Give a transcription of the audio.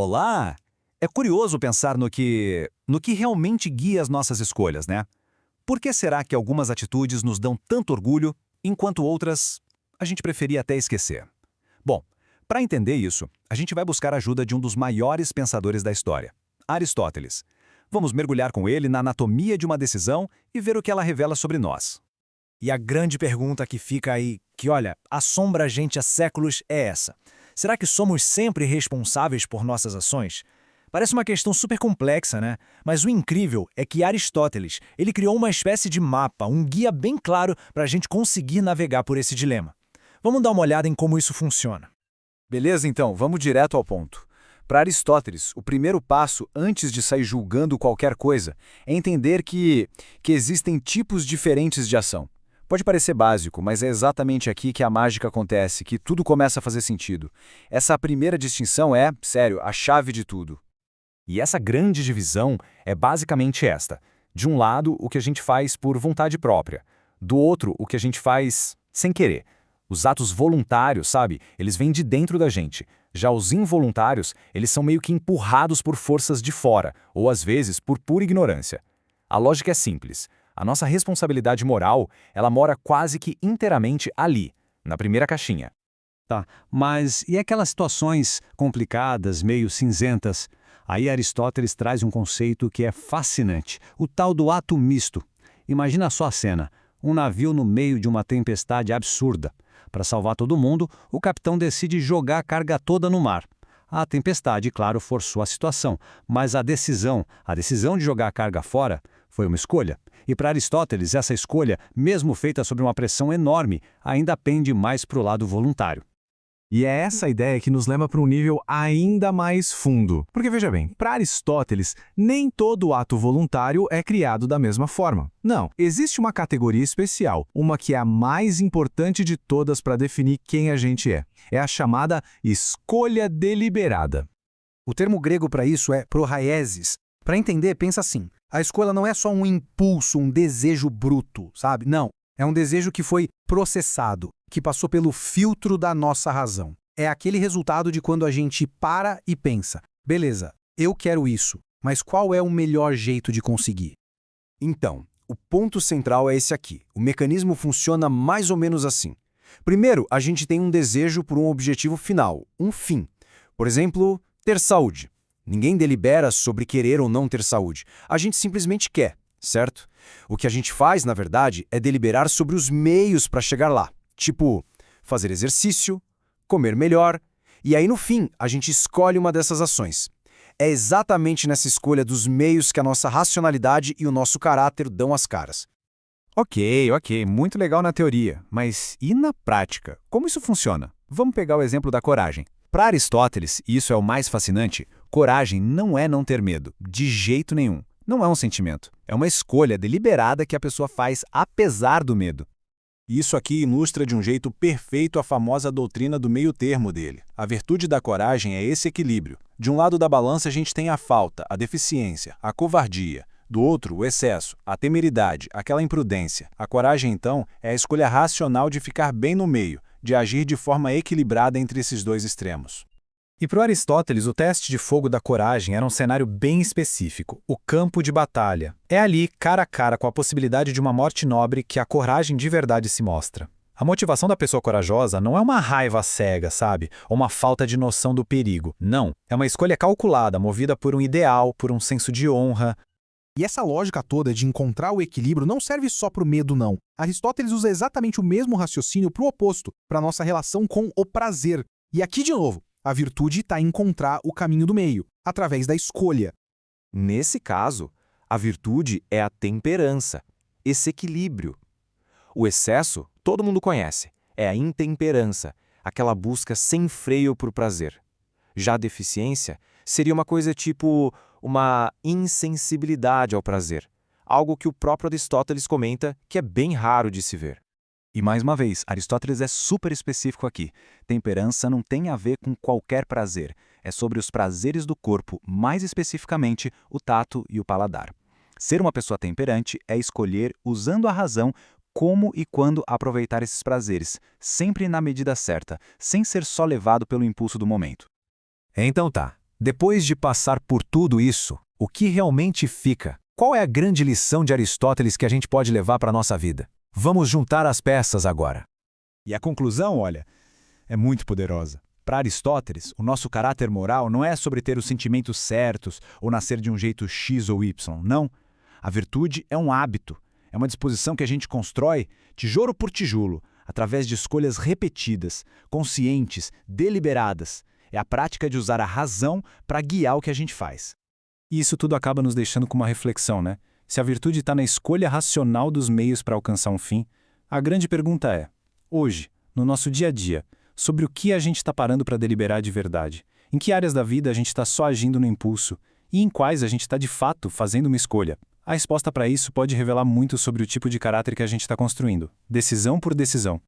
Olá! É curioso pensar no que realmente guia as nossas escolhas, né? Por que será que algumas atitudes nos dão tanto orgulho, enquanto outras a gente preferia até esquecer? Bom, para entender isso, a gente vai buscar a ajuda de um dos maiores pensadores da história, Aristóteles. Vamos mergulhar com ele na anatomia de uma decisão e ver o que ela revela sobre nós. E a grande pergunta que fica aí, que olha, assombra a gente há séculos, é essa. Será que somos sempre responsáveis por nossas ações? Parece uma questão super complexa, né? Mas o incrível é que Aristóteles, ele criou uma espécie de mapa, um guia bem claro para a gente conseguir navegar por esse dilema. Vamos dar uma olhada em como isso funciona. Beleza, então, vamos direto ao ponto. Para Aristóteles, o primeiro passo, antes de sair julgando qualquer coisa, é entender que existem tipos diferentes de ação. Pode parecer básico, mas é exatamente aqui que a mágica acontece, que tudo começa a fazer sentido. Essa primeira distinção é, sério, a chave de tudo. E essa grande divisão é basicamente esta. De um lado, o que a gente faz por vontade própria. Do outro, o que a gente faz sem querer. Os atos voluntários, sabe? Eles vêm de dentro da gente. Já os involuntários, eles são meio que empurrados por forças de fora, ou às vezes por pura ignorância. A lógica é simples. A nossa responsabilidade moral, ela mora quase que inteiramente ali, na primeira caixinha. Tá, mas e aquelas situações complicadas, meio cinzentas? Aí Aristóteles traz um conceito que é fascinante, o tal do ato misto. Imagina só a cena, um navio no meio de uma tempestade absurda. Para salvar todo mundo, o capitão decide jogar a carga toda no mar. A tempestade, claro, forçou a situação, mas a decisão de jogar a carga fora, foi uma escolha. E para Aristóteles, essa escolha, mesmo feita sob uma pressão enorme, ainda pende mais para o lado voluntário. E é essa ideia que nos leva para um nível ainda mais fundo. Porque veja bem, para Aristóteles, nem todo ato voluntário é criado da mesma forma. Não, existe uma categoria especial, uma que é a mais importante de todas para definir quem a gente é. É a chamada escolha deliberada. O termo grego para isso é prohairesis. Para entender, pensa assim, a escolha não é só um impulso, um desejo bruto, sabe? Não. É um desejo que foi processado, que passou pelo filtro da nossa razão. É aquele resultado de quando a gente para e pensa, beleza, eu quero isso, mas qual é o melhor jeito de conseguir? Então, o ponto central é esse aqui. O mecanismo funciona mais ou menos assim. Primeiro, a gente tem um desejo por um objetivo final, um fim. Por exemplo, ter saúde. Ninguém delibera sobre querer ou não ter saúde. A gente simplesmente quer, certo? O que a gente faz, na verdade, é deliberar sobre os meios para chegar lá. Tipo, fazer exercício, comer melhor, e aí no fim a gente escolhe uma dessas ações. É exatamente nessa escolha dos meios que a nossa racionalidade e o nosso caráter dão as caras. Ok, muito legal na teoria, mas e na prática? Como isso funciona? Vamos pegar o exemplo da coragem. Para Aristóteles, e isso é o mais fascinante, coragem não é não ter medo, de jeito nenhum. Não é um sentimento, é uma escolha deliberada que a pessoa faz apesar do medo. Isso aqui ilustra de um jeito perfeito a famosa doutrina do meio termo dele. A virtude da coragem é esse equilíbrio. De um lado da balança a gente tem a falta, a deficiência, a covardia. Do outro, o excesso, a temeridade, aquela imprudência. A coragem, então, é a escolha racional de ficar bem no meio, de agir de forma equilibrada entre esses dois extremos. E para Aristóteles, o teste de fogo da coragem era um cenário bem específico, o campo de batalha. É ali, cara a cara com a possibilidade de uma morte nobre, que a coragem de verdade se mostra. A motivação da pessoa corajosa não é uma raiva cega, sabe? Ou uma falta de noção do perigo. Não, é uma escolha calculada, movida por um ideal, por um senso de honra. E essa lógica toda de encontrar o equilíbrio não serve só para o medo, não. Aristóteles usa exatamente o mesmo raciocínio para o oposto, para a nossa relação com o prazer. E aqui, de novo, a virtude está em encontrar o caminho do meio, através da escolha. Nesse caso, a virtude é a temperança, esse equilíbrio. O excesso, todo mundo conhece, é a intemperança, aquela busca sem freio por prazer. Já a deficiência seria uma coisa tipo uma insensibilidade ao prazer, algo que o próprio Aristóteles comenta que é bem raro de se ver. E mais uma vez, Aristóteles é super específico aqui. Temperança não tem a ver com qualquer prazer. É sobre os prazeres do corpo, mais especificamente o tato e o paladar. Ser uma pessoa temperante é escolher, usando a razão, como e quando aproveitar esses prazeres, sempre na medida certa, sem ser só levado pelo impulso do momento. Então tá. Depois de passar por tudo isso, o que realmente fica? Qual é a grande lição de Aristóteles que a gente pode levar para a nossa vida? Vamos juntar as peças agora. E a conclusão, olha, é muito poderosa. Para Aristóteles, o nosso caráter moral não é sobre ter os sentimentos certos ou nascer de um jeito X ou Y, não. A virtude é um hábito, é uma disposição que a gente constrói tijolo por tijolo, através de escolhas repetidas, conscientes, deliberadas. É a prática de usar a razão para guiar o que a gente faz. E isso tudo acaba nos deixando com uma reflexão, né? Se a virtude está na escolha racional dos meios para alcançar um fim, a grande pergunta é, hoje, no nosso dia a dia, sobre o que a gente está parando para deliberar de verdade? Em que áreas da vida a gente está só agindo no impulso? E em quais a gente está de fato fazendo uma escolha? A resposta para isso pode revelar muito sobre o tipo de caráter que a gente está construindo, decisão por decisão.